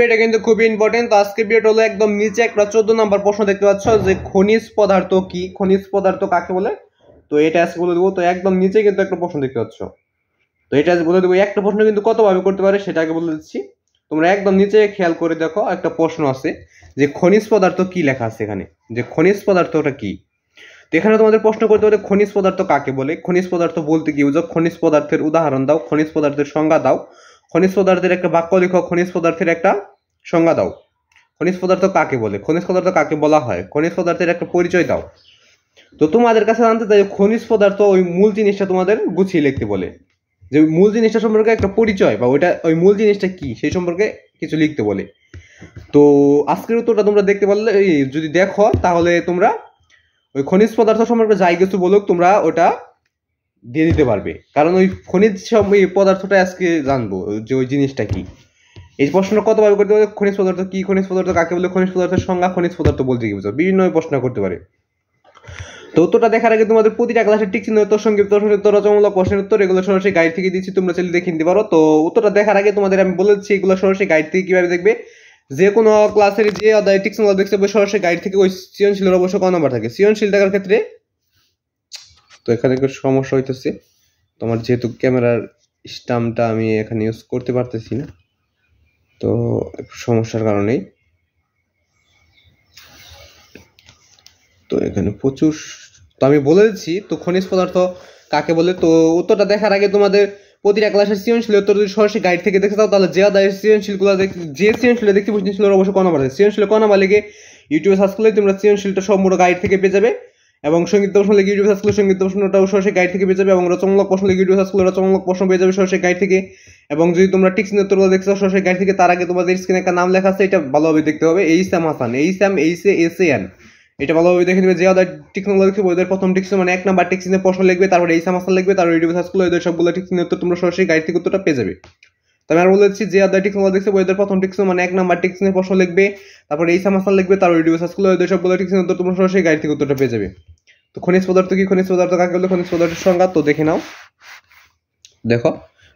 এটা কিন্তু খুবই ইম্পর্টেন্ট। তো আজকে ভিডিওটা হলো একদম নিচে একটা 14 নম্বর প্রশ্ন দেখতে পাচ্ছ যে খনিজ পদার্থ কি, খনিজ পদার্থ কাকে বলে। তো এটা আজকে বলে দেবো। তো একদম নিচে কিন্তু একটা প্রশ্ন দেখতে পাচ্ছ। তো এটা আজকে বলে দেবো। একটা প্রশ্ন কিন্তু কতভাবে করতে পারে সেটা আগে বলে দিচ্ছি। তোমরা একদম নিচে খেয়াল করে দেখো, একটা প্রশ্ন আছে যে খনিজ পদার্থ কি লেখা আছে এখানে, যে খনিজ পদার্থটা কি। তো এখানে তোমাদের প্রশ্ন করতে পারে খনিজ পদার্থ কাকে বলে, খনিজ পদার্থ বলতে কি বুঝো, খনিজ পদার্থের উদাহরণ দাও, খনিজ পদার্থের সংজ্ঞা দাও, খনিজ পদার্থের একটা বাক্য লিখো, খনিজ পদার্থের একটা সংজ্ঞা দাও। খনিজ পদার্থ কাকে বলে, খনিজ পদার্থ কাকে বলা হয়, খনিজ পদার্থের একটা পরিচয় দাও। তো তোমাদের কাছে জানতে চাই খনিজ পদার্থ ওই মূল জিনিসটা তোমাদের গুছিয়ে লিখতে বলে, যে মূল জিনিসটা সম্পর্কে একটা পরিচয় বা ওইটা ওই মূল জিনিসটা কি সেই সম্পর্কে কিছু লিখতে বলে। তো আজকের উত্তরটা তোমরা দেখতে পারলে, যদি দেখো তাহলে তোমরা ওই খনিজ পদার্থ সম্পর্কে যাই কিছু বলুক তোমরা ওটা দিয়ে দিতে পারবে, কারণ ওই খনিজ পদার্থটা আজকে জানবো যে ওই জিনিসটা কি। এই প্রশ্নটা কতভাবে করতে পারে, খনিজ পদার্থ কি, খনিজ পদার্থ কাকে বলে, খনিজ পদার্থের সংজ্ঞা, খনিজ পদার্থ বলতে কি বুঝো, বিভিন্ন প্রশ্ন করতে পারে। তো উত্তরটা দেখার আগে তোমাদের প্রতিটা ক্লাসের টিক চিহ্ন উত্তর, সংক্ষিপ্ত উত্তর, রচনামূলক প্রশ্নের উত্তর এগুলো সরাসরি গাইড থেকে দিচ্ছি, তোমরা চাইলে দেখে নিতে পারো। তো উত্তরটা দেখার আগে তোমাদের আমি বলেছি এগুলো সরাসরি গাইড থেকে কিভাবে দেখবে। যে কোনো ক্লাসের যে অধ্যায় টিক চিহ্ন দেখতে হবে সরাসরি গাইড থেকে, ওই সৃজনশীলের অবশ্য ক নাম্বার থাকে সৃজনশীল দেখার ক্ষেত্রে। তো এখানে একটু সমস্যা হইতেছে, তোমার যেহেতু ক্যামেরার স্ট্যাম্পটা আমি এখানে ইউজ করতে পারতেছি না, তো সমস্যার কারণেই। তো এখানে প্রচুর, তো আমি বলে দিচ্ছি তো খনিজ পদার্থ কাকে বলে। তো উত্তরটা দেখার আগে তোমাদের প্রতিটা ক্লাসের সৃজনশীল উত্তর যদি সরাসরি গাইড থেকে দেখে দাও তাহলে যে আদায়ের সৃজনশীলগুলো যে সৃজনশীলে দেখতে সৃজনশীল অবশ্যই ক নাম্বার, সৃজনশীল ক নাম্বার লিখে ইউটিউবে সার্চ করলে তোমরা সৃজনশীলটা সম্পূর্ণ গাইড থেকে পেয়ে যাবে, এবং সংগীত প্রশ্ন লিখে ইউটিউবে সার্চ করলে সংগীত প্রশ্নটাও সরাসরি গাইড থেকে পেয়ে যাবে, এবং রচনামূলক প্রশ্ন লিখে ইউটিউবে সার্চ করলে রচনামূলক প্রশ্ন পেয়ে যাবে সরাসরি গাইড থেকে। এবং যদি তোমরা টিক চিহ্ন উত্তরগুলো দেখছো সরাসরি গাইড থেকে, তার আগে তোমাদের স্ক্রিনে একটা নাম লেখা আছে, এটা ভালোভাবে দেখতে হবে, এইসাম হাসান, এইসাম এইসএএসএন, এটা ভালোভাবে দেখে নেবে। যে ওদের টেকনোলজি ওদের প্রথম টিক্স মানে 1 নাম্বার টিক্সিনে প্রশ্ন লিখবে, তারপরে এই সামাসাল লিখবে, তারপরে ইউটিউবে সার্চ করলে ওদের সবগুলো টিক্সিনের উত্তর তোমরা সরাসরি গাইড থেকে উত্তরটা পেয়ে যাবে। তো আমি আর বলেছি যে ওদের টেকনোলজি দেখছে ওদের প্রথম টিক্স মানে 1 নাম্বার টিক্সিনে প্রশ্ন লিখবে, তারপরে এই সামাসাল লিখবে, তারপরে ইউটিউবে সার্চ করলে ওদের সবগুলো টিক্সিনের উত্তর তোমরা সরাসরি গাইড থেকে উত্তরটা পেয়ে যাবে। তো খনিজ পদার্থ কি, খনিজ পদার্থ কাকে বলে, খনিজ পদার্থের সংজ্ঞা তো দেখে নাও। দেখো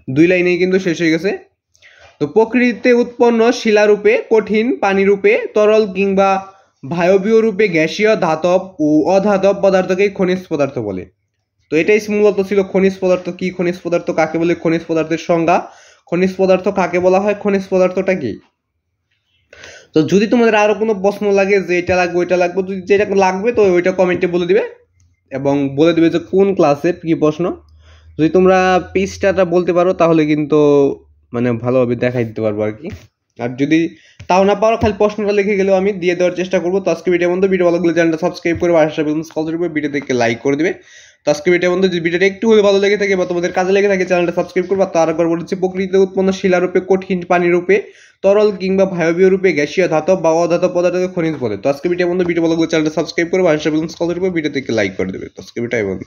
2 লাইনেই কিন্তু শেষ হয়ে গেছে। তো প্রকৃতিতে উৎপন্ন শিলারূপে, কঠিন পানিরূপে, তরল কিংবা বায়বীয় রূপে, গ্যাসীয়, ধাতব ও অধাতব পদার্থকে খনিজ পদার্থ বলে। তো এটাই মূলত ছিল খনিজ পদার্থ কি, খনিজ পদার্থ কাকে বলে, খনিজ পদার্থের সংজ্ঞা, খনিজ পদার্থ কাকে বলা হয়, খনিজ পদার্থটা কি। তো যদি তোমাদের আরো কোনো প্রশ্ন লাগে যে এটা লাগবে ওইটা লাগবে, যেটা লাগবে তো ওইটা কমেন্টে বলে দিবে, এবং বলে দিবে যে কোন ক্লাসের কি প্রশ্ন। যদি তোমরা পৃষ্ঠাটা বলতে পারো তাহলে কিন্তু মানে ভালোভাবে দেখাই দিতে পারবো আর কি। আর যদি তাও না পারো খালি প্রশ্নটা লিখে গেলেও আমি দিয়ে দেওয়ার চেষ্টা করবো। তো আজকে ভিডিও বন্ধু, ভিডিও ভালো লাগলে চ্যানেলটা সাবস্ক্রাইব করে পাশে কল করবে, ভিডিও দেখে লাইক করে দিবে। তো আজকে ভিডিও বন্ধু, যদি ভিডিওটা একটু ভালো লেগে থাকে বা তোমাদের কাজে লেগে থাকে চ্যানেলটা সাবস্ক্রাইব করবে। তো আরেকবার বলেছি প্রকৃতিতে উৎপন্ন শিলারূপে, কঠিন পানিরূপে, তরল কিংবা বায়বীয় রূপে, গ্যাসীয়, ধাতব বা অধাতব পদার্থকে খনিজ বলে। তো আজকে ভিডিও বন্ধু, ভিডিও ভালো লাগলে চ্যানেলটা সাবস্ক্রাইব করে পাশে কল করবে, ভিডিও দেখে লাইক করে দেবে। তো আজকে ভিডিও বন্ধু।